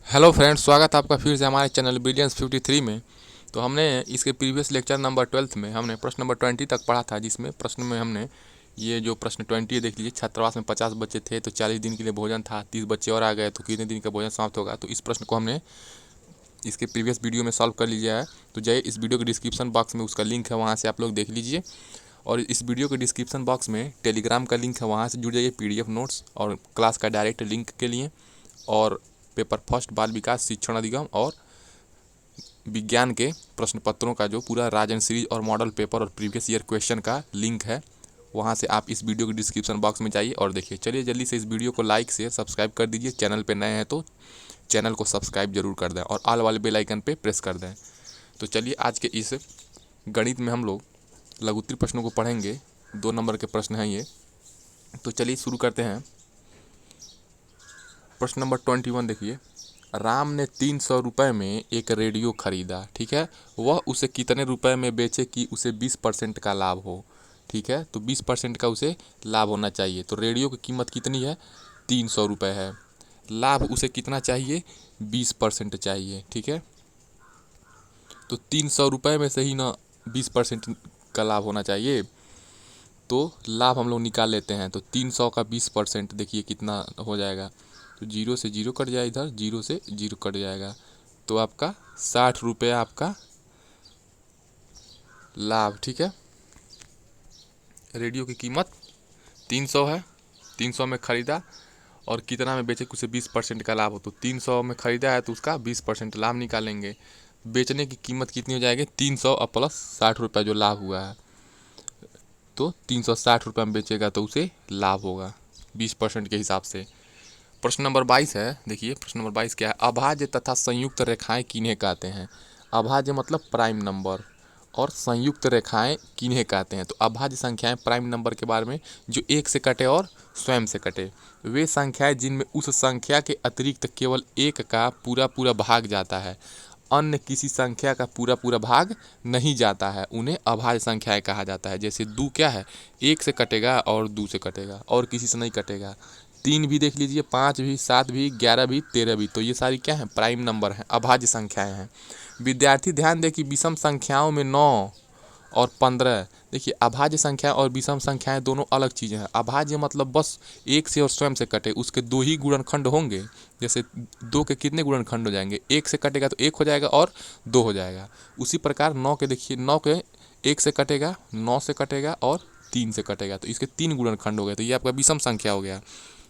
Hello friends, स्वागत है आपका फिर से हमारे चैनल ब्रिलियंस 53 में। तो हमने इसके प्रीवियस लेक्चर नंबर 12 में हमने प्रश्न नंबर 20 तक पढ़ा था, जिसमें प्रश्न में हमने ये जो प्रश्न 20 देख लीजिए। छात्रावास में 50 बच्चे थे तो 40 दिन के लिए भोजन था, 30 बच्चे और आ गए तो कितने दिन का भोजन समाप्त होगा। तो इस प्रश्न को हमने इसके प्रीवियस वीडियो में सॉल्व कर लीजिए है। तो जाइए, इस वीडियो के डिस्क्रिप्शन बॉक्स में उसका लिंक है, वहाँ से आप लोग देख लीजिए। और इस वीडियो के डिस्क्रिप्शन बॉक्स में टेलीग्राम का लिंक है, वहाँ से जुड़ जाइए PDF नोट्स और क्लास का डायरेक्ट लिंक के लिए। और पेपर फर्स्ट बाल विकास शिक्षण अधिगम और विज्ञान के प्रश्न पत्रों का जो पूरा राजन सीरीज और मॉडल पेपर और प्रीवियस ईयर क्वेश्चन का लिंक है, वहाँ से आप इस वीडियो के डिस्क्रिप्शन बॉक्स में जाइए और देखिए। चलिए जल्दी से इस वीडियो को लाइक शेयर सब्सक्राइब कर दीजिए। चैनल पे नए हैं तो चैनल को सब्सक्राइब जरूर कर दें और ऑल वाले बेल आइकन पे प्रेस कर दें। तो चलिए, आज के इस गणित में हम लोग लघुत्तरी प्रश्नों को पढ़ेंगे। 2 नंबर के प्रश्न हैं ये। तो चलिए शुरू करते हैं। प्रश्न नंबर 21 देखिए। राम ने 300 रुपये में एक रेडियो खरीदा, ठीक है। वह उसे कितने रुपए में बेचे कि उसे 20% का लाभ हो, ठीक है। तो 20% का उसे लाभ होना चाहिए। तो रेडियो की कीमत कितनी है? 300 रुपये है। लाभ उसे कितना चाहिए? 20% चाहिए, ठीक है। तो 300 रुपये में से ही ना 20% का लाभ होना चाहिए। तो लाभ हम लोग निकाल लेते हैं। तो 300 का 20% देखिए कितना हो जाएगा। तो 0 से 0 कट जाए, इधर 0 से 0 कट जाएगा। तो आपका 60 रुपये आपका लाभ, ठीक है। रेडियो की कीमत 300 है, 300 में ख़रीदा और कितना में बेचे कि उसे 20% का लाभ हो। तो 300 में ख़रीदा है तो उसका 20% लाभ निकालेंगे। बेचने की कीमत कितनी हो जाएगी? 300 और प्लस 60 रुपये जो लाभ हुआ है। तो 360 रुपये में बेचेगा तो उसे लाभ होगा 20% के हिसाब से। प्रश्न नंबर 22 है। देखिए प्रश्न नंबर 22 क्या है? अभाज्य तथा संयुक्त रेखाएं किन्हें कहते हैं? अभाज्य मतलब प्राइम नंबर और संयुक्त रेखाएं किन्हें कहते हैं? तो अभाज्य संख्याएं प्राइम नंबर के बारे में जो एक से कटे और स्वयं से कटे, वे संख्याएं जिनमें उस संख्या के अतिरिक्त केवल एक का पूरा पूरा भाग जाता है, अन्य किसी संख्या का पूरा पूरा भाग नहीं जाता है, उन्हें अभाज्य संख्याएं कहा जाता है। जैसे 2 क्या है? 1 से कटेगा और 2 से कटेगा और किसी से नहीं कटेगा। 3 भी देख लीजिए, 5 भी, 7 भी, 11 भी, 13 भी। तो ये सारी क्या है? प्राइम नंबर हैं, अभाज्य संख्याएं हैं। विद्यार्थी ध्यान दें कि विषम संख्याओं में 9 और 15, देखिए अभाज्य संख्या और विषम संख्याएं दोनों अलग चीज़ें हैं। अभाज्य मतलब बस एक से और स्वयं से कटे, उसके 2 ही गुणनखंड होंगे। जैसे 2 के कितने गुणनखंड हो जाएंगे? 1 से कटेगा तो 1 हो जाएगा और 2 हो जाएगा। उसी प्रकार 9 के देखिए, 9 के 1 से कटेगा, 9 से कटेगा और 3 से कटेगा, तो इसके 3 गुणनखंड हो गए। तो ये आपका विषम संख्या हो गया,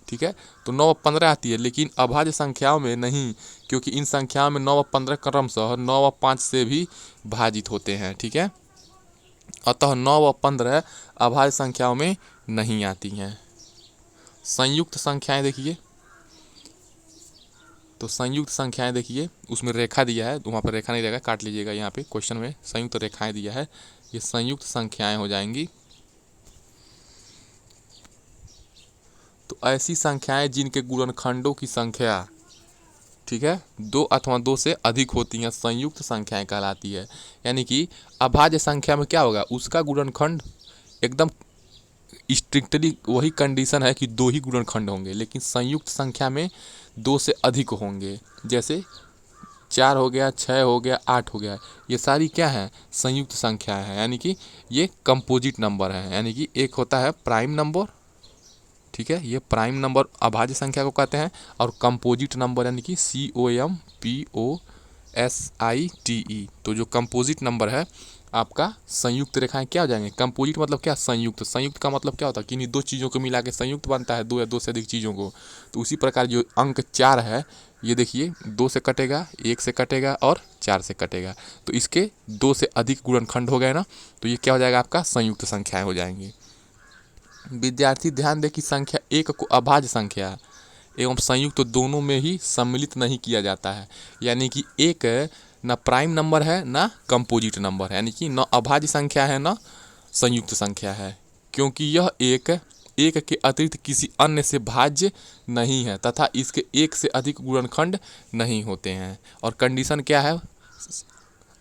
ठीक है। तो 9 और 15 आती है, लेकिन अभाज्य संख्याओं में नहीं, क्योंकि इन संख्याओं में 9 और 15 क्रमशः 9 और 5 से भी भाजित होते हैं, ठीक है। अतः 9 व 15 अभाज्य संख्याओं में नहीं आती हैं। संयुक्त संख्याएं देखिए। तो संयुक्त संख्याएं देखिए, उसमें रेखा दिया है, वहाँ पर रेखा नहीं रहेगा, काट लीजिएगा। यहाँ पे क्वेश्चन में संयुक्त रेखाएं दिया है, ये संयुक्त संख्याएं हो जाएंगी। तो ऐसी संख्याएं जिनके गुणनखंडों की संख्या, ठीक है, 2 अथवा 2 से अधिक होती हैं, संयुक्त संख्याएं कहलाती है। यानी कि अभाज्य संख्या में क्या होगा? उसका गुणनखंड एकदम स्ट्रिक्टली वही कंडीशन है कि 2 ही गुणनखंड होंगे, लेकिन संयुक्त संख्या में 2 से अधिक होंगे। जैसे 4 हो गया, 6 हो गया, 8 हो गया, ये सारी क्या है? संयुक्त संख्या है। यानी कि ये कंपोजिट नंबर है। यानी कि एक होता है प्राइम नंबर, ठीक है, ये प्राइम नंबर अभाज्य संख्या को कहते हैं। और कंपोजिट नंबर यानी कि COMPOSITE, तो जो कंपोजिट नंबर है आपका, संयुक्त रेखाएं क्या हो जाएंगे? कंपोजिट मतलब क्या? संयुक्त। संयुक्त का मतलब क्या होता है? किन्हीं 2 चीज़ों को मिला के संयुक्त बनता है, 2 या 2 से अधिक चीज़ों को। तो उसी प्रकार जो अंक 4 है, ये देखिए 2 से कटेगा, 1 से कटेगा और 4 से कटेगा। तो इसके 2 से अधिक गुणनखंड हो गए ना, तो ये क्या हो जाएगा? आपका संयुक्त संख्याएं हो जाएंगी। विद्यार्थी ध्यान दें कि संख्या 1 को अभाज्य संख्या एवं संयुक्त दोनों में ही सम्मिलित नहीं किया जाता है। यानी कि एक न प्राइम नंबर है न कंपोजिट नंबर है, यानी कि न अभाज्य संख्या है न संयुक्त संख्या है, क्योंकि यह एक के अतिरिक्त किसी अन्य से भाज्य नहीं है तथा इसके 1 से अधिक गुणनखंड नहीं होते हैं। और कंडीशन क्या है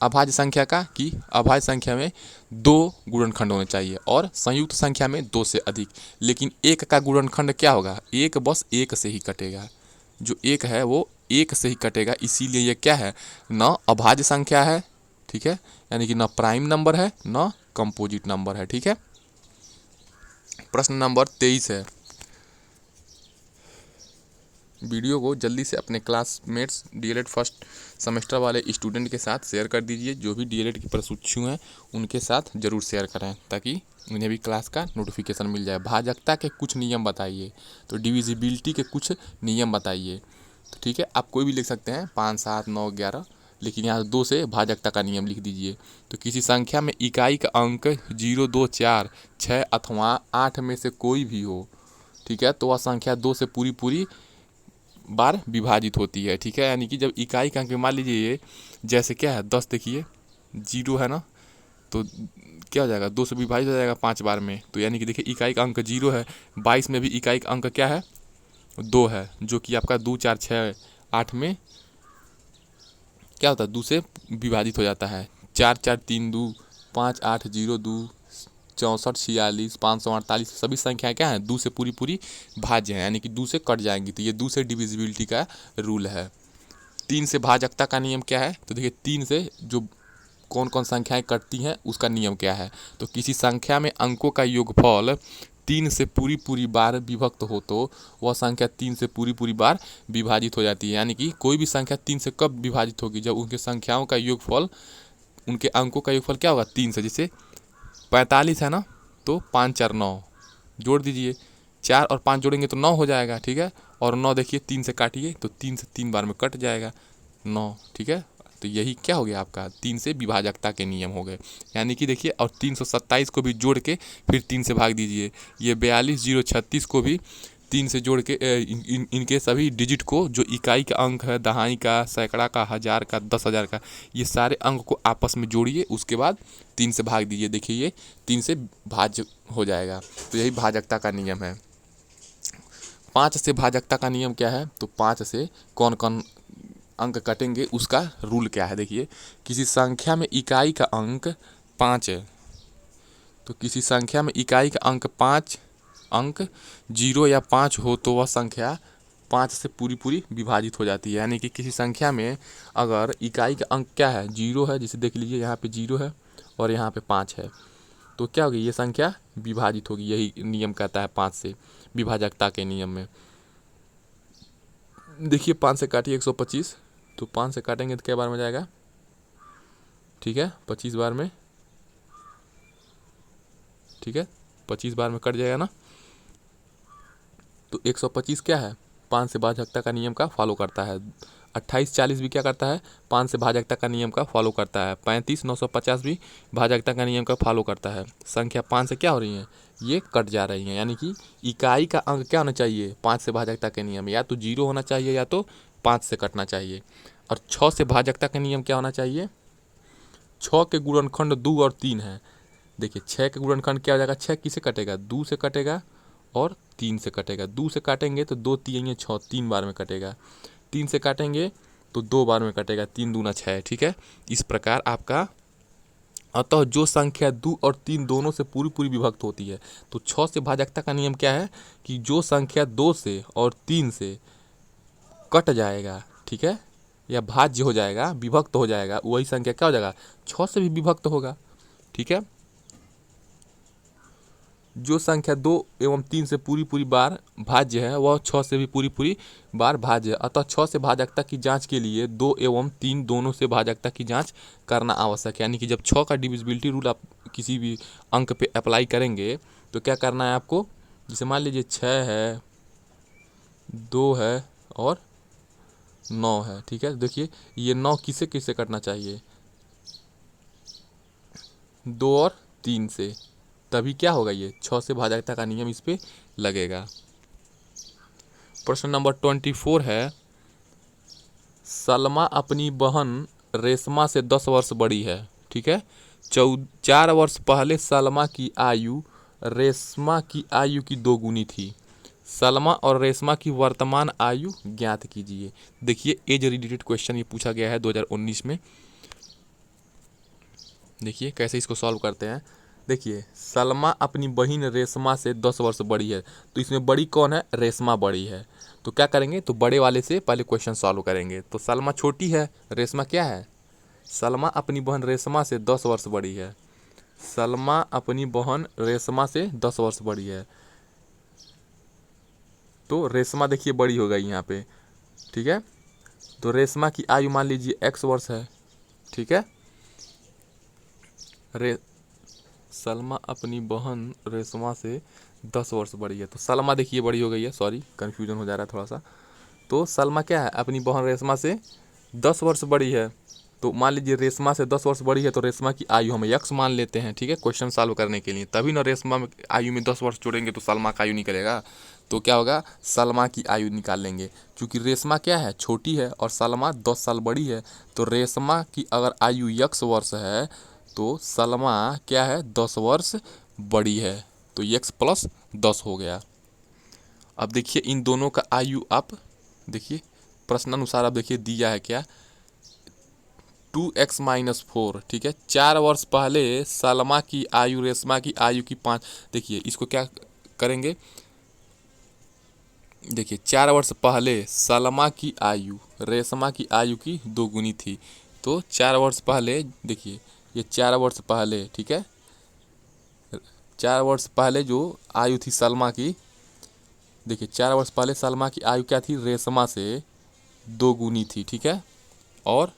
अभाज्य संख्या का? कि अभाज्य संख्या में 2 गुणनखंड होने चाहिए और संयुक्त संख्या में 2 से अधिक। लेकिन 1 का गुणनखंड क्या होगा? 1 बस 1 से ही कटेगा। जो 1 है वो 1 से ही कटेगा, इसीलिए ये क्या है, न अभाज्य संख्या है, ठीक है, यानी कि न प्राइम नंबर है न कंपोजिट नंबर है, ठीक है। प्रश्न नंबर 23 है। वीडियो को जल्दी से अपने क्लासमेट्स डीएलएड फर्स्ट सेमेस्टर वाले स्टूडेंट के साथ शेयर कर दीजिए। जो भी डीएलएड के प्रशिक्षु हैं उनके साथ ज़रूर शेयर करें ताकि उन्हें भी क्लास का नोटिफिकेशन मिल जाए। भाजकता के कुछ नियम बताइए, तो डिविजिबिलिटी के कुछ नियम बताइए, तो ठीक है, आप कोई भी लिख सकते हैं 5, 7, 9, 11, लेकिन यहाँ 2 से भाजकता का नियम लिख दीजिए। तो किसी संख्या में इकाई का अंक 0, 2, 4, 6 अथवा 8 में से कोई भी हो, ठीक है, तो वह संख्या 2 से पूरी पूरी बार विभाजित होती है, ठीक है। यानी कि जब इकाई का अंक मान लीजिए ये जैसे क्या है 10, देखिए 0 है ना, तो क्या हो जाएगा 2 से विभाजित हो जाएगा 5 बार में, तो यानी कि देखिए इकाई का अंक 0 है। 22 में भी इकाई का अंक क्या है 2 है, जो कि आपका 2, 4, 6, 8 में क्या होता है 2 से विभाजित हो जाता है। 4, 4, 3, 2, 5, 8, 0, 2, 64, 46, 548 सभी संख्याएं क्या हैं 2 से पूरी पूरी भाज्य हैं, यानी कि 2 से कट जाएंगी, तो ये 2 से डिविजिबिलिटी का रूल है। 3 से भाजकता का नियम क्या है, तो देखिए 3 से जो कौन कौन संख्याएं कटती हैं उसका नियम क्या है। तो किसी संख्या में अंकों का योगफल 3 से पूरी पूरी बार विभक्त हो तो वह संख्या 3 से पूरी पूरी बार विभाजित हो जाती है। यानी कि कोई भी संख्या 3 से कब विभाजित होगी, जब उनके संख्याओं का योगफल, उनके अंकों का योगफल क्या होगा 3 से। जैसे 45 है ना, तो 5, 4, 9 जोड़ दीजिए, 4 और 5 जोड़ेंगे तो 9 हो जाएगा, ठीक है। और 9 देखिए 3 से काटिए तो 3 से 3 बार में कट जाएगा 9, ठीक है। तो यही क्या हो गया आपका 3 से विभाजकता के नियम हो गए। यानी कि देखिए, और 327 को भी जोड़ के फिर 3 से भाग दीजिए। ये 42, 036 को भी 3 से जोड़ के इनके सभी डिजिट को, जो इकाई का अंक है, दहाई का, सैकड़ा का, हज़ार का, 10,000 का, ये सारे अंक को आपस में जोड़िए, उसके बाद 3 से भाग दीजिए। देखिए ये 3 से भाज्य हो जाएगा, तो यही भाजकता का नियम है। 5 से भाजकता का नियम क्या है, तो 5 से कौन कौन अंक कटेंगे उसका रूल क्या है। देखिए, किसी संख्या में इकाई का अंक 5 है, तो किसी संख्या में इकाई का अंक 5 अंक 0 या 5 हो तो वह संख्या 5 से पूरी पूरी विभाजित हो जाती है। यानी कि किसी संख्या में अगर इकाई का अंक क्या है 0 है, जैसे देख लीजिए यहाँ पे 0 है और यहाँ पे 5 है, तो क्या होगी ये संख्या विभाजित होगी। यही नियम कहता है 5 से विभाजकता के नियम में। देखिए 5 से काटिए 125, तो 5 से काटेंगे तो क्या बार में जाएगा, ठीक है 25 बार में, ठीक है 25 बार में कट जाएगा ना। तो 125 क्या है 5 से भाजकता का नियम का फॉलो करता है। 28, 40 भी क्या करता है 5 से भाजकता का नियम का फॉलो करता है। 35, 950 भी भाजकता का नियम का फॉलो करता है। संख्या 5 से क्या हो रही है, ये कट जा रही हैं, यानी कि इकाई का अंक क्या होना चाहिए 5 से भाजकता के नियम, या तो 0 होना चाहिए या तो 5 से कटना चाहिए। और 6 से भाजकता का नियम क्या होना चाहिए, 6 के गुणनखंड 2 और 3 है। देखिए 6 के गुणनखंड क्या हो जाएगा, 6 किसे कटेगा 2 से कटेगा और 3 से कटेगा। 2 से काटेंगे तो 2 3 6, 3 बार में कटेगा। 3 से काटेंगे तो 2 बार में कटेगा, 3 दूना 6, ठीक है। इस प्रकार आपका, अतः जो संख्या 2 और 3 दोनों से पूरी पूरी विभक्त होती है, तो 6 से भाजकता का नियम क्या है कि जो संख्या 2 से और 3 से कट जाएगा, ठीक है, या भाज्य हो जाएगा, विभक्त हो जाएगा, वही संख्या क्या हो जाएगा 6 से भी विभक्त होगा, ठीक है। जो संख्या 2 एवं 3 से पूरी पूरी बार भाज्य है वह 6 से भी पूरी पूरी बार भाज्य है। अतः 6 से भाजकता की जांच के लिए 2 एवं 3 दोनों से भाजकता की जांच करना आवश्यक है। यानी कि जब 6 का डिविजिबिलिटी रूल आप किसी भी अंक पे अप्लाई करेंगे तो क्या करना है आपको, जैसे मान लीजिए 6 है, 2 है और 9 है, ठीक है। देखिए ये 9 किसे किसे कटना चाहिए, 2 और 3 से, तभी क्या होगा ये 6 से भाजकता का नियम इस पे लगेगा। प्रश्न नंबर 24 है, सलमा अपनी बहन रेशमा से 10 वर्ष बड़ी है, ठीक है। 4 वर्ष पहले सलमा की आयु रेशमा की आयु की 2 गुनी थी। सलमा और रेशमा की वर्तमान आयु ज्ञात कीजिए। देखिए एज रिलेटेड क्वेश्चन ये पूछा गया है 2019 में। देखिए कैसे इसको सॉल्व करते हैं। देखिए सलमा अपनी बहन रेशमा से 10 वर्ष बड़ी है, तो इसमें बड़ी कौन है, रेशमा बड़ी है। तो क्या करेंगे, तो बड़े वाले से पहले क्वेश्चन सॉल्व करेंगे। तो सलमा छोटी है, रेशमा क्या है, सलमा अपनी बहन रेशमा से 10 वर्ष बड़ी है। सलमा अपनी बहन रेशमा से 10 वर्ष बड़ी है, तो रेशमा देखिए बड़ी हो गई यहाँ पे, ठीक है। तो रेशमा की आयु मान लीजिए x वर्ष है, ठीक है। रे सलमा अपनी बहन रेशमा से 10 वर्ष बड़ी है, तो सलमा देखिए बड़ी हो गई है, सॉरी कन्फ्यूजन हो जा रहा है थोड़ा सा। तो सलमा क्या है, अपनी बहन रेशमा से 10 वर्ष बड़ी है। तो मान लीजिए रेशमा से 10 वर्ष बड़ी है, तो रेशमा की आयु हम x मान लेते हैं, ठीक है, क्वेश्चन सॉल्व करने के लिए। तभी ना रेशमा में आयु में 10 वर्ष जोड़ेंगे तो सलमा का आयु निकलेगा। तो क्या होगा, सलमा की आयु निकाल लेंगे, क्योंकि रेशमा क्या है, छोटी है और सलमा 10 साल बड़ी है। तो रेशमा की अगर आयु x वर्ष है तो सलमा क्या है, 10 वर्ष बड़ी है, तो x प्लस 10 हो गया। अब देखिए इन दोनों का आयु आप देखिए प्रश्नानुसार, आप देखिए दिया है क्या, 2x माइनस 4, ठीक है। 4 वर्ष पहले सलमा की आयु रेशमा की आयु की 5, देखिए इसको क्या करेंगे, देखिए 4 वर्ष पहले सलमा की आयु रेशमा की आयु की 2 गुनी थी। तो 4 वर्ष पहले देखिए ये 4 वर्ष पहले, ठीक है, 4 वर्ष पहले जो आयु थी सलमा की, देखिए 4 वर्ष पहले सलमा की आयु क्या थी, रेशमा से 2 गुनी थी, ठीक है। और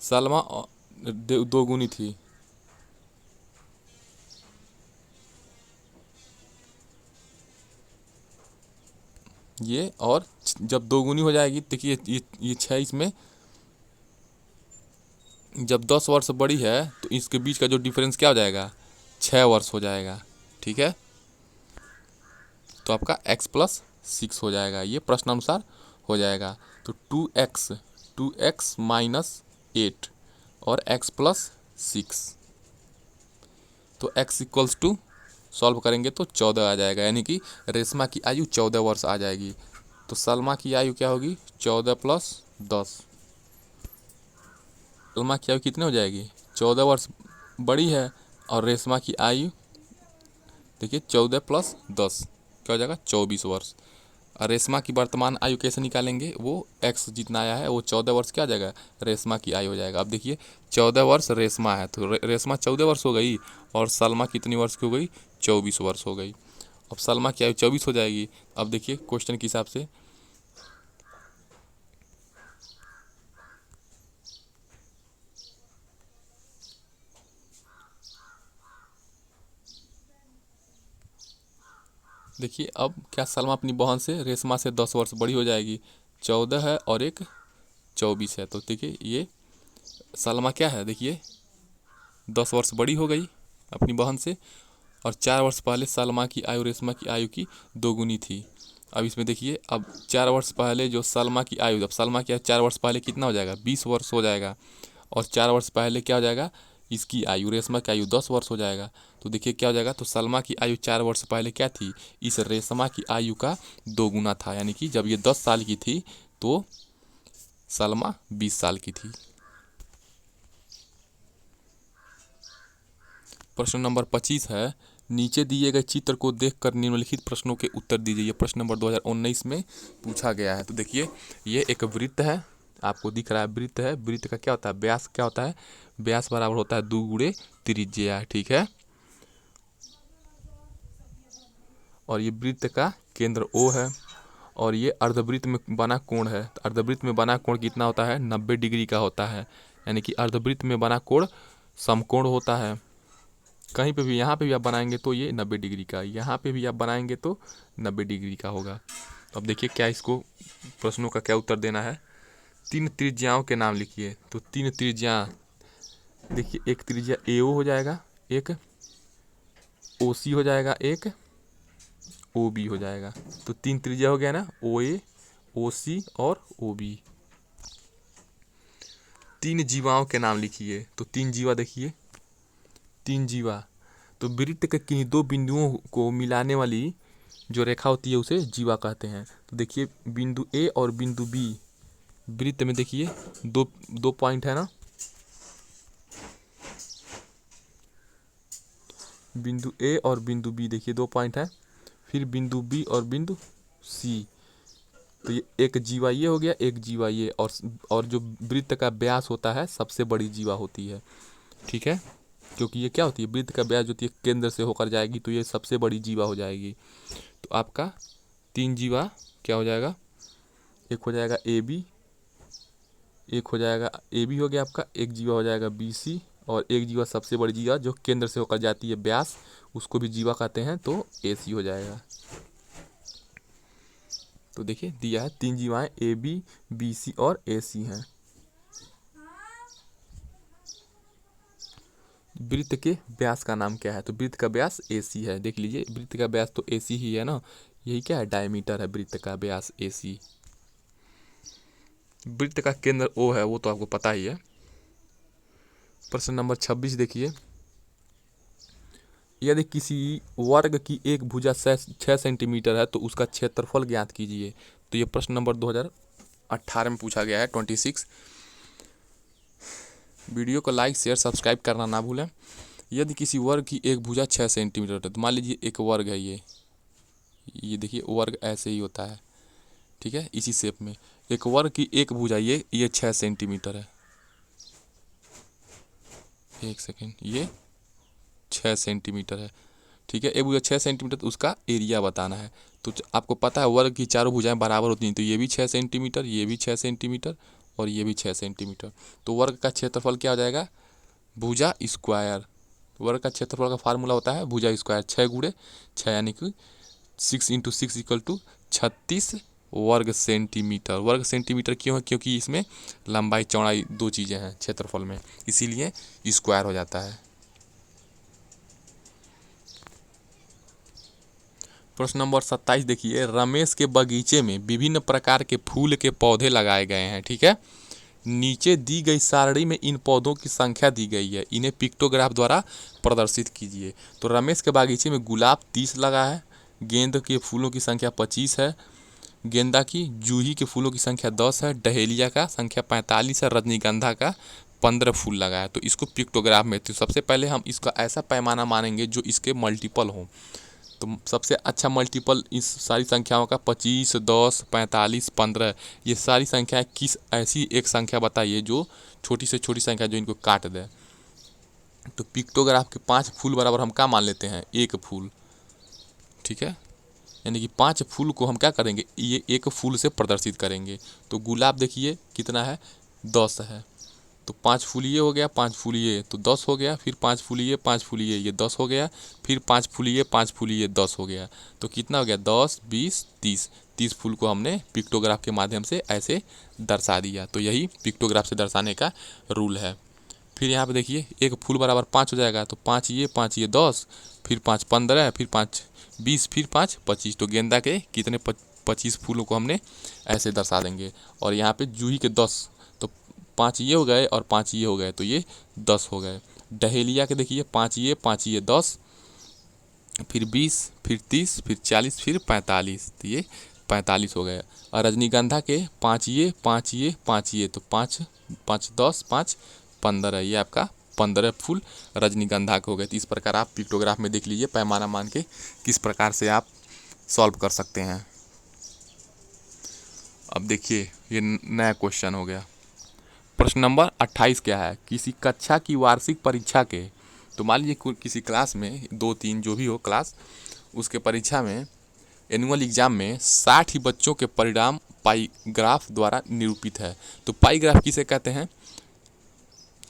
सलमा 2 गुनी थी, ये, और जब 2 गुनी हो जाएगी, देखिए ये 6, इसमें जब 10 वर्ष बड़ी है तो इसके बीच का जो डिफरेंस क्या हो जाएगा, 6 वर्ष हो जाएगा, ठीक है। तो आपका x प्लस 6 हो जाएगा, ये प्रश्नानुसार हो जाएगा। तो 2x माइनस 8 और x प्लस 6, तो x इक्वल्स टू सॉल्व करेंगे तो 14 आ जाएगा, यानी कि रेशमा की आयु 14 वर्ष आ जाएगी। तो सलमा की आयु क्या होगी, 14 प्लस 10, सलमा की आयु कितनी हो जाएगी, 14 वर्ष बड़ी है, और रेशमा की आयु देखिए 14 प्लस 10 क्या हो जाएगा, 24 वर्ष। और रेशमा की वर्तमान आयु कैसे निकालेंगे, वो x जितना आया है वो 14 वर्ष क्या आ जाएगा, रेशमा की आयु हो जाएगा। अब देखिए 14 वर्ष रेशमा है, तो रेशमा 14 वर्ष हो गई, और सलमा कितनी वर्ष की हो गई, 24 वर्ष हो गई। अब सलमा की आयु 24 हो जाएगी। अब देखिए क्वेश्चन के हिसाब से, देखिए अब क्या सलमा अपनी बहन से रेशमा से 10 वर्ष बड़ी हो जाएगी, 14 है और एक 24 है, तो देखिए ये सलमा क्या है, देखिए 10 वर्ष बड़ी हो गई अपनी बहन से, और 4 वर्ष पहले सलमा की आयु रेशमा की आयु की 2 गुनी थी। अब इसमें देखिए, अब 4 वर्ष पहले जो सलमा की आयु, अब सलमा की आयु 4 वर्ष पहले कितना हो जाएगा, 20 वर्ष हो जाएगा, और 4 वर्ष पहले क्या हो जाएगा, इसकी आयु रेशमा की आयु 10 वर्ष हो जाएगा। तो देखिए क्या हो जाएगा, तो सलमा की आयु 4 वर्ष पहले क्या थी, इस रेशमा की आयु का 2 गुना था, यानी कि जब ये 10 साल की थी तो सलमा 20 साल की थी। प्रश्न नंबर 25 है, नीचे दिए गए चित्र को देखकर निम्नलिखित प्रश्नों के उत्तर दीजिए। ये प्रश्न नंबर 2019 में पूछा गया है। तो देखिए ये एक वृत्त है, आपको दिख रहा है वृत्त है, वृत्त का क्या होता है, व्यास क्या होता है, व्यास बराबर होता है 2 गुणे त्रिज्या, ठीक है। और ये वृत्त का केंद्र O है, और ये अर्धवृत्त में बना कोण है। तो अर्धवृत्त में बना कोण कितना होता है, 90 डिग्री का होता है, यानी कि अर्धवृत्त में बना कोण समकोण होता है। कहीं पे भी, यहाँ पे भी आप बनाएंगे तो ये 90 डिग्री का, यहाँ पे भी आप बनाएंगे तो 90 डिग्री का होगा। तो अब देखिए क्या इसको प्रश्नों का क्या उत्तर देना है। 3 त्रिज्याओं के नाम लिखिए। तो 3 त्रिज्या, देखिए एक त्रिज्या AO हो जाएगा, एक OC हो जाएगा, एक OB हो जाएगा। तो 3 त्रिज्या हो गया ना, OA, OC और OB। 3 जीवाओं के नाम लिखिए। तो 3 जीवा देखिए, 3 जीवा, तो वृत्त के किन्हीं 2 बिंदुओं को मिलाने वाली जो रेखा होती है उसे जीवा कहते हैं। तो देखिए बिंदु A और बिंदु B, वृत्त में देखिए दो पॉइंट है ना, बिंदु A और बिंदु B देखिए 2 पॉइंट है। फिर बिंदु बी और बिंदु सी। तो ये एक जीवा ये हो गया, एक जीवा ये, और जो वृत्त का व्यास होता है सबसे बड़ी जीवा होती है, ठीक है, क्योंकि ये क्या होती है, वृत्त का व्यास जो होती है केंद्र से होकर जाएगी तो ये सबसे बड़ी जीवा हो जाएगी। तो आपका 3 जीवा क्या हो जाएगा, एक हो जाएगा ए बी, एक हो जाएगा ए बी हो गया आपका, एक जीवा हो जाएगा बी सी, और एक जीवा सबसे बड़ी जीवा जो केंद्र से होकर जाती है व्यास, उसको भी जीवा कहते हैं, तो ए सी हो जाएगा। तो देखिए दिया है 3 जीवाएं ए बी, बी सी और ए सी हैं। वृत्त के व्यास का नाम क्या है, तो वृत्त का व्यास ए सी है। देख लीजिए वृत्त का व्यास तो ए सी ही है ना, यही क्या है, डायमीटर है वृत्त का व्यास ए सी। वृत्त का केंद्र ओ है, वो तो आपको पता ही है। प्रश्न नंबर 26 देखिए, यदि किसी वर्ग की एक भुजा 6 सेंटीमीटर है तो उसका क्षेत्रफल ज्ञात कीजिए। तो ये प्रश्न नंबर 2018 में पूछा गया है, 26। वीडियो को लाइक शेयर सब्सक्राइब करना ना भूलें। यदि किसी वर्ग की एक भुजा 6 सेंटीमीटर है, तो मान लीजिए एक वर्ग है ये देखिए वर्ग ऐसे ही होता है, ठीक है, इसी शेप में एक वर्ग की एक भुजा ये 6 सेंटीमीटर है, एक सेकेंड, ये 6 सेंटीमीटर है, ठीक है, एक भुजा 6 सेंटीमीटर, तो उसका एरिया बताना है। तो आपको पता है वर्ग की चारों भुजाएं बराबर होती हैं, तो ये भी 6 सेंटीमीटर, ये भी 6 सेंटीमीटर और ये भी 6 सेंटीमीटर। तो वर्ग का क्षेत्रफल क्या हो जाएगा, भुजा स्क्वायर। वर्ग का क्षेत्रफल का फार्मूला होता है भुजा स्क्वायर, 6 गुणे 6 यानी कि 6 × 6 = 36 वर्ग सेंटीमीटर। वर्ग सेंटीमीटर क्यों है, क्योंकि इसमें लंबाई चौड़ाई 2 चीज़ें हैं क्षेत्रफल में, इसीलिए स्क्वायर हो जाता है। प्रश्न नंबर 27 देखिए, रमेश के बगीचे में विभिन्न प्रकार के फूल के पौधे लगाए गए हैं, ठीक है, नीचे दी गई सारणी में इन पौधों की संख्या दी गई है, इन्हें पिक्टोग्राफ द्वारा प्रदर्शित कीजिए। तो रमेश के बागीचे में गुलाब 30 लगा है, गेंद के फूलों की संख्या 25 है, गेंदा की जूही के फूलों की संख्या 10 है, डहेलिया का संख्या 45 है, रजनीगंधा का 15 फूल लगा है। तो इसको पिक्टोग्राफ में, तो सबसे पहले हम इसका ऐसा पैमाना मानेंगे जो इसके मल्टीपल हो। तो सबसे अच्छा मल्टीपल इस सारी संख्याओं का 25, 10, 45, 15, ये सारी संख्याएं किस ऐसी एक संख्या बताइए जो छोटी से छोटी संख्या जो इनको काट दे। तो पिक्टोग्राफ के 5 फूल बराबर हम क्या मान लेते हैं, एक फूल, ठीक है, यानी कि 5 फूल को हम क्या करेंगे, ये एक फूल से प्रदर्शित करेंगे। तो गुलाब देखिए कितना है, 10 है, तो 5 फूल ये हो गया, 5 फूल ये, तो 10 हो गया, फिर 5 फूल ये, 5 फूल ये 10 हो गया, फिर 5 फूल ये, 5 फूल ये 10 हो गया। तो कितना हो गया, 10, 20, 30, 30 फूल को हमने पिक्टोग्राफ के माध्यम से ऐसे दर्शा दिया। तो यही पिक्टोग्राफ से दर्शाने का रूल है। फिर यहाँ पे देखिए एक फूल बराबर 5 हो जाएगा, तो 5 ये 10, फिर 5 15, फिर 5 20, फिर 5 25। तो गेंदा के कितने 25 फूलों को हमने ऐसे दर्शा देंगे। और यहाँ पे जूही के 10, तो 5 ये हो गए और 5 ये हो गए, तो ये 10 हो गए। डहेलिया के देखिए 5 ये 10, फिर 20, फिर 30, फिर 40, फिर 45, तो ये 45 हो गए। और रजनीगंधा के 5 ये 5 ये, तो 5 5 10, 5 15, ये आपका 15 फूल रजनीगंधा के हो गए। तो इस प्रकार आप पिक्टोग्राफ में देख लीजिए पैमाना मान के किस प्रकार से आप सॉल्व कर सकते हैं। अब देखिए ये नया क्वेश्चन हो गया। प्रश्न नंबर 28 क्या है, किसी कक्षा की वार्षिक परीक्षा के, तो मान लीजिए किसी क्लास में 2-3 जो भी हो क्लास, उसके परीक्षा में एनुअल एग्जाम में 60 ही बच्चों के परिणाम पाई ग्राफ द्वारा निरूपित है। तो पाई ग्राफ किसे कहते हैं,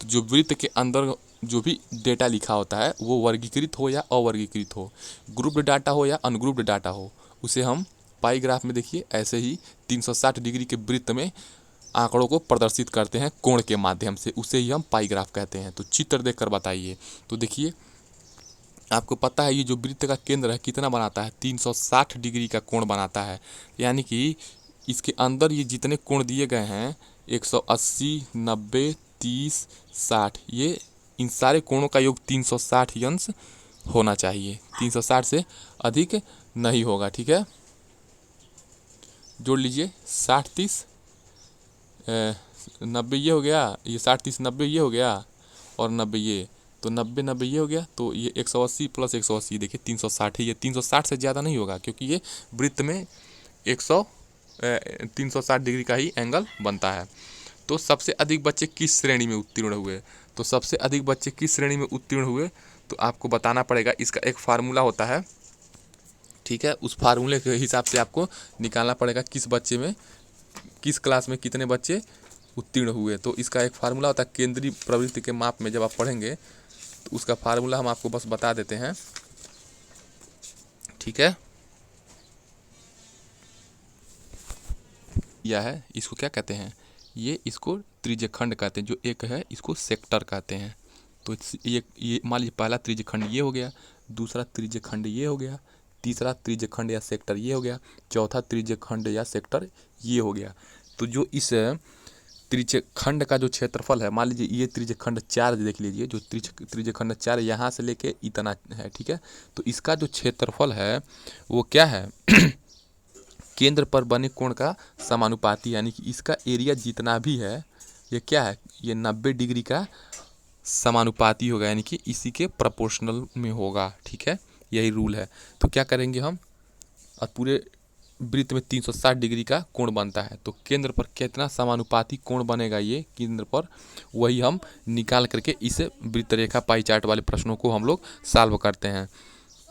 तो जो वृत्त के अंदर जो भी डेटा लिखा होता है वो वर्गीकृत हो या अवर्गीकृत हो, ग्रुप्ड डाटा हो या अनग्रुप्ड डाटा हो, उसे हम पाई ग्राफ में देखिए ऐसे ही 360 डिग्री के वृत्त में आंकड़ों को प्रदर्शित करते हैं कोण के माध्यम से, उसे ही हम पाई ग्राफ कहते हैं। तो चित्र देखकर बताइए। तो देखिए आपको पता है ये जो वृत्त का केंद्र है कितना बनाता है, 360 डिग्री का कोण बनाता है, यानी कि इसके अंदर ये जितने कोण दिए गए हैं 180, 90, 30, 60, ये इन सारे कोणों का योग 360 अंश होना चाहिए, 360 से अधिक नहीं होगा, ठीक है। जोड़ लीजिए 60, 30, 90 ये हो गया, ये 60, 30, 90 ये हो गया और 90 ये, तो 90 90 ये हो गया, तो ये 180 प्लस 180 देखिए 360 है। ये 360 से ज़्यादा नहीं होगा क्योंकि ये वृत्त में 360 डिग्री का ही एंगल बनता है। तो सबसे अधिक बच्चे किस श्रेणी में उत्तीर्ण हुए? तो सबसे अधिक बच्चे किस श्रेणी में उत्तीर्ण हुए तो आपको बताना पड़ेगा। इसका एक फार्मूला होता है, ठीक है, उस फार्मूले के हिसाब से आपको निकालना पड़ेगा किस बच्चे में, किस क्लास में कितने बच्चे उत्तीर्ण हुए। तो इसका एक फार्मूला होता है केंद्रीय प्रवृत्ति के माप में, जब आप पढ़ेंगे तो उसका फार्मूला हम आपको बस बता देते हैं, ठीक है। यह है, इसको क्या कहते हैं, ये इसको त्रिज्यखंड कहते हैं, जो एक है इसको सेक्टर कहते हैं। तो ये मान लीजिए पहला त्रिज्यखंड ये हो गया, दूसरा त्रिज्यखंड ये हो गया, तीसरा त्रिज्यखंड या सेक्टर ये हो गया, चौथा त्रिज्यखंड या सेक्टर ये हो गया। तो जो इस त्रिज्यखंड का जो क्षेत्रफल है, मान लीजिए ये त्रिज्यखंड 4 देख लीजिए, जो त्रिज्यखंड 4 यहाँ से लेके इतना है, ठीक है। तो इसका जो क्षेत्रफल है वो क्या है केंद्र पर बने कोण का समानुपाती, यानी कि इसका एरिया जितना भी है ये क्या है, ये 90 डिग्री का समानुपाती होगा, यानी कि इसी के प्रोपोर्शनल में होगा, ठीक है, यही रूल है। तो क्या करेंगे हम, और पूरे वृत्त में 360 डिग्री का कोण बनता है, तो केंद्र पर कितना समानुपाती कोण बनेगा ये केंद्र पर, वही हम निकाल करके इस वृत्त रेखा पाई चार्ट वाले प्रश्नों को हम लोग सॉल्व करते हैं,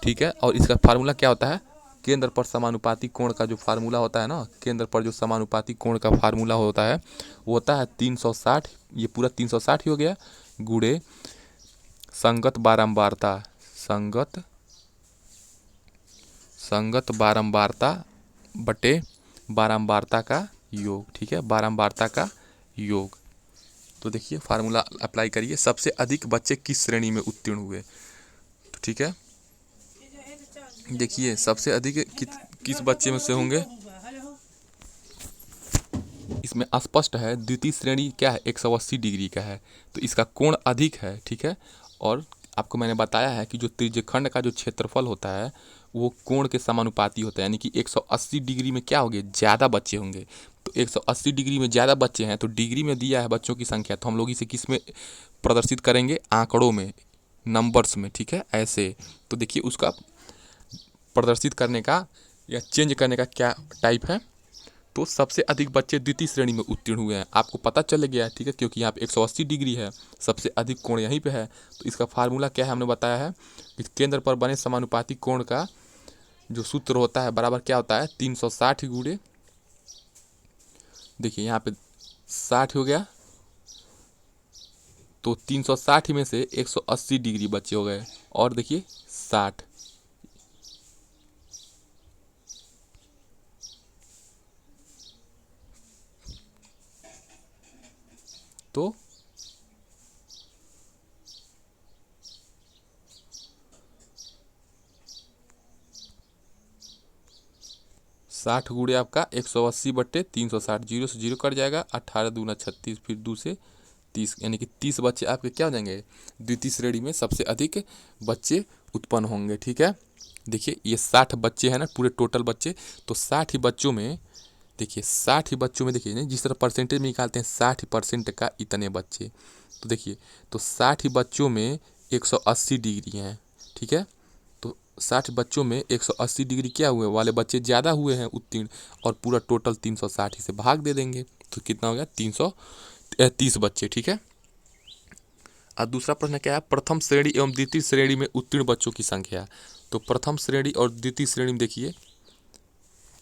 ठीक है। और इसका फार्मूला क्या होता है, केंद्र पर समानुपाती कोण का जो फार्मूला होता है ना, केंद्र पर जो समानुपाती कोण का फार्मूला होता है वो होता है 360, ये पूरा 360 ही हो गया, गुणे संगत बारंबारता, संगत बारंबारता बटे बारंबारता का योग, ठीक है, बारंबारता का योग। तो देखिए फार्मूला अप्लाई करिए, सबसे अधिक बच्चे किस श्रेणी में उत्तीर्ण हुए, तो ठीक है, देखिए सबसे अधिक किस बच्चे में से होंगे, इसमें स्पष्ट है द्वितीय श्रेणी क्या है 180 डिग्री का है, तो इसका कोण अधिक है, ठीक है। और आपको मैंने बताया है कि जो त्रिज्यखंड का जो क्षेत्रफल होता है वो कोण के समानुपाती होता है, यानी कि 180 डिग्री में क्या होंगे, ज़्यादा बच्चे होंगे। तो 180 डिग्री में ज़्यादा बच्चे हैं, तो डिग्री में दिया है बच्चों की संख्या, तो हम लोग इसे किस में प्रदर्शित करेंगे, आंकड़ों में, नंबर्स में, ठीक है, ऐसे। तो देखिए उसका प्रदर्शित करने का या चेंज करने का क्या टाइप है, तो सबसे अधिक बच्चे द्वितीय श्रेणी में उत्तीर्ण हुए हैं, आपको पता चल गया है, ठीक है, क्योंकि यहाँ पे 180 डिग्री है, सबसे अधिक कोण यहीं पे है। तो इसका फार्मूला क्या है, हमने बताया है कि केंद्र पर बने समानुपाती कोण का जो सूत्र होता है बराबर क्या होता है 360 गुणे, देखिए यहाँ पे 60 हो गया, तो 360 में से 180 डिग्री बच्चे हो गए, और देखिए 60, तो 60 गुणे आपका 180 बट्टे 360, जीरो से जीरो कट जाएगा, 18 दूना 36, फिर 2 से 30, यानी कि 30 बच्चे आपके क्या हो जाएंगे, द्वितीय श्रेणी में सबसे अधिक बच्चे उत्पन्न होंगे, ठीक है। देखिए ये 60 बच्चे हैं ना पूरे टोटल बच्चे, तो 60 ही बच्चों में, देखिए 60 ही बच्चों में, देखिए जिस तरह परसेंटेज में निकालते हैं 60% का इतने बच्चे, तो देखिए तो 60 ही बच्चों में 180 डिग्री हैं, ठीक है। तो 60 बच्चों में 180 डिग्री क्या हुए वाले बच्चे ज़्यादा हुए हैं उत्तीर्ण, और पूरा टोटल 360 से भाग दे देंगे, तो कितना हो गया 330 बच्चे, ठीक है। और दूसरा प्रश्न क्या है, प्रथम श्रेणी एवं द्वितीय श्रेणी में उत्तीर्ण बच्चों की संख्या। तो प्रथम श्रेणी और द्वितीय श्रेणी में देखिए,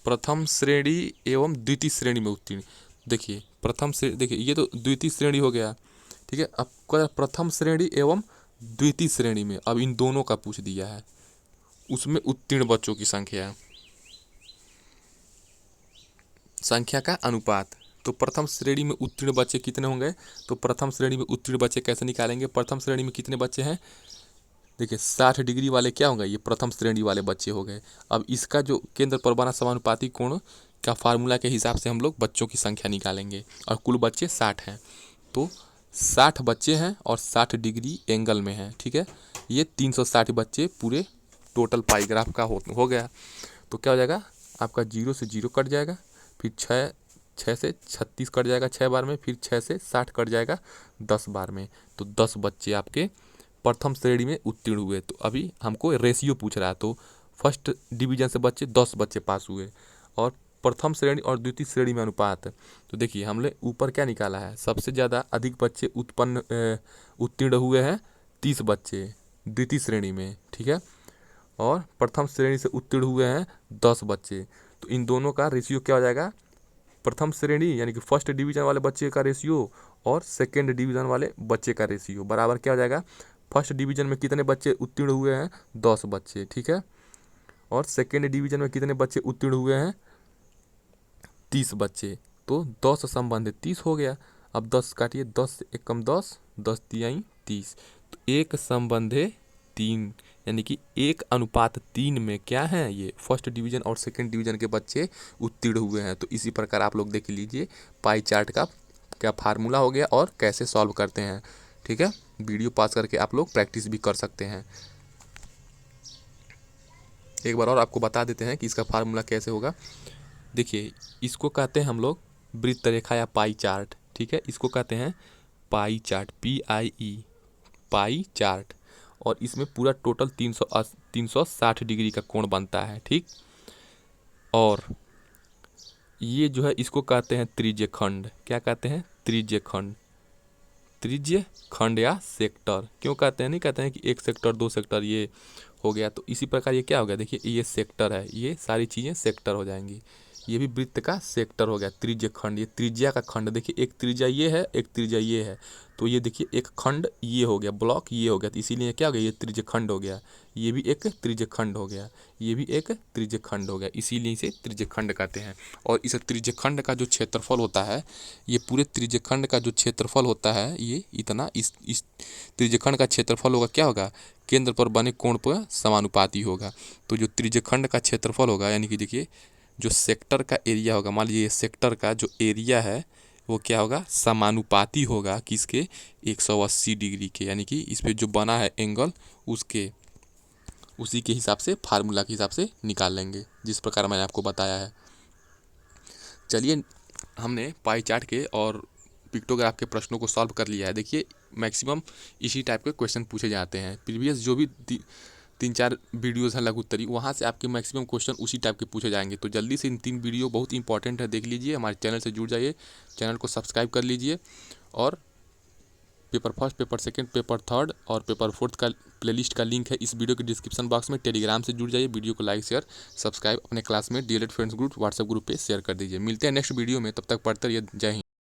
प्रथम श्रेणी एवं द्वितीय श्रेणी में उत्तीर्ण, देखिए प्रथम श्रेणी, देखिए ये तो द्वितीय श्रेणी हो गया, ठीक है। अब प्रथम श्रेणी एवं द्वितीय श्रेणी में, अब इन दोनों का पूछ दिया है, उसमें उत्तीर्ण बच्चों की संख्या का अनुपात। तो प्रथम श्रेणी में उत्तीर्ण बच्चे कितने होंगे, तो प्रथम श्रेणी में उत्तीर्ण बच्चे कैसे निकालेंगे, प्रथम श्रेणी में कितने बच्चे हैं, देखिए 60 डिग्री वाले क्या होंगे, ये प्रथम श्रेणी वाले बच्चे हो गए। अब इसका जो केंद्र पर बना समानुपाती कोण का फार्मूला के हिसाब से हम लोग बच्चों की संख्या निकालेंगे, और कुल बच्चे 60 हैं, तो 60 बच्चे हैं और 60 डिग्री एंगल में हैं, ठीक है। ये 360 बच्चे पूरे टोटल पाई ग्राफ का हो गया। तो क्या हो जाएगा आपका, जीरो से जीरो कट जाएगा, फिर 6 से 36 कट जाएगा 6 बार में, फिर 6 से 60 कट जाएगा 10 बार में, तो 10 बच्चे आपके प्रथम श्रेणी में उत्तीर्ण हुए। तो अभी हमको रेशियो पूछ रहा है, तो फर्स्ट डिवीजन से बच्चे 10 बच्चे पास हुए और प्रथम श्रेणी और द्वितीय श्रेणी में अनुपात। तो देखिए हमने ऊपर क्या निकाला है, सबसे ज़्यादा अधिक बच्चे उत्तीर्ण हुए हैं 30 बच्चे द्वितीय श्रेणी में, ठीक है, और प्रथम श्रेणी से उत्तीर्ण हुए हैं 10 बच्चे। तो इन दोनों का रेशियो क्या हो जाएगा, प्रथम श्रेणी यानी कि फर्स्ट डिवीजन वाले बच्चे का रेशियो और सेकेंड डिवीजन वाले बच्चे का रेशियो बराबर क्या हो जाएगा, फर्स्ट डिवीजन में कितने बच्चे उत्तीर्ण हुए हैं 10 बच्चे, ठीक है, और सेकेंड डिवीजन में कितने बच्चे उत्तीर्ण हुए हैं 30 बच्चे। तो 10 संबंधित 30 हो गया। अब 10 काटिए, 10 से 1 कम 10, 10 तिहाई 30। तो 1 संबंधे 3 यानी कि 1:3 में क्या है, ये फर्स्ट डिवीजन और सेकंड डिवीजन के बच्चे उत्तीर्ण हुए हैं। तो इसी प्रकार आप लोग देख लीजिए पाई चार्ट का क्या फार्मूला हो गया और कैसे सॉल्व करते हैं, ठीक है। वीडियो पास करके आप लोग प्रैक्टिस भी कर सकते हैं। एक बार और आपको बता देते हैं कि इसका फार्मूला कैसे होगा। देखिए इसको कहते हैं हम लोग वृत्त रेखा या पाई चार्ट, ठीक है, इसको कहते हैं pie chart, PIE pie chart. और इसमें पूरा टोटल 360 डिग्री का कोण बनता है, ठीक। और ये जो है इसको कहते हैं त्रिज्य खंड। क्या कहते हैं, त्रिज्य खंड, त्रिज्य खंड या सेक्टर। क्यों कहते हैं, नहीं कहते हैं कि 1 सेक्टर 2 सेक्टर ये हो गया। तो इसी प्रकार ये क्या हो गया, देखिए ये सेक्टर है, ये सारी चीज़ें सेक्टर हो जाएंगी। ये भी वृत्त का सेक्टर हो गया, त्रिज्य खंड, ये त्रिज्या का खंड। देखिए एक त्रिज्या ये है, एक त्रिज्या ये है, तो ये देखिए एक खंड ये हो गया, ब्लॉक ये हो गया, तो इसीलिए क्या हो गया, ये त्रिज्य खंड हो गया। ये भी एक त्रिज्य खंड हो गया, ये भी एक त्रिज्य खंड हो गया, इसीलिए इसे त्रिज्य खंड कहते हैं। और इस त्रिज्य खंड का जो क्षेत्रफल होता है, ये पूरे त्रिज्य खंड का जो क्षेत्रफल होता है ये इतना, इस त्रिज्य खंड का क्षेत्रफल होगा क्या होगा, केंद्र पर बने कोण पर समानुपाती होगा। तो जो त्रिज्य खंड का क्षेत्रफल होगा यानी कि देखिए जो सेक्टर का एरिया होगा, मान लीजिए सेक्टर का जो एरिया है वो क्या होगा, समानुपाती होगा किसके, 180 डिग्री के, यानी कि इस पे जो बना है एंगल उसके, उसी के हिसाब से फार्मूला के हिसाब से निकाल लेंगे जिस प्रकार मैंने आपको बताया है। चलिए हमने पाई चार्ट के और पिक्टोग्राफ के प्रश्नों को सॉल्व कर लिया है। देखिए मैक्सिमम इसी टाइप के क्वेश्चन पूछे जाते हैं। प्रीवियस जो भी 3-4 वीडियोज़ हैं लघु उत्तरी, वहाँ से आपके मैक्सिमम क्वेश्चन उसी टाइप के पूछे जाएंगे। तो जल्दी से इन 3 वीडियो बहुत इंपॉर्टेंट है, देख लीजिए, हमारे चैनल से जुड़ जाइए, चैनल को सब्सक्राइब कर लीजिए। और paper first, paper second, paper third और पेपर फोर्थ का प्लेलिस्ट का लिंक है इस वीडियो के डिस्क्रिप्शन बॉक्स में। टेलीग्राम से जुड़ जाइए, वीडियो को लाइक शेयर सब्सक्राइब अपने क्लास में DLED friends group WhatsApp group पे शेयर कर दीजिए। मिलते हैं नेक्स्ट वीडियो में, तब तक पढ़ते रहिए। जय हिंद।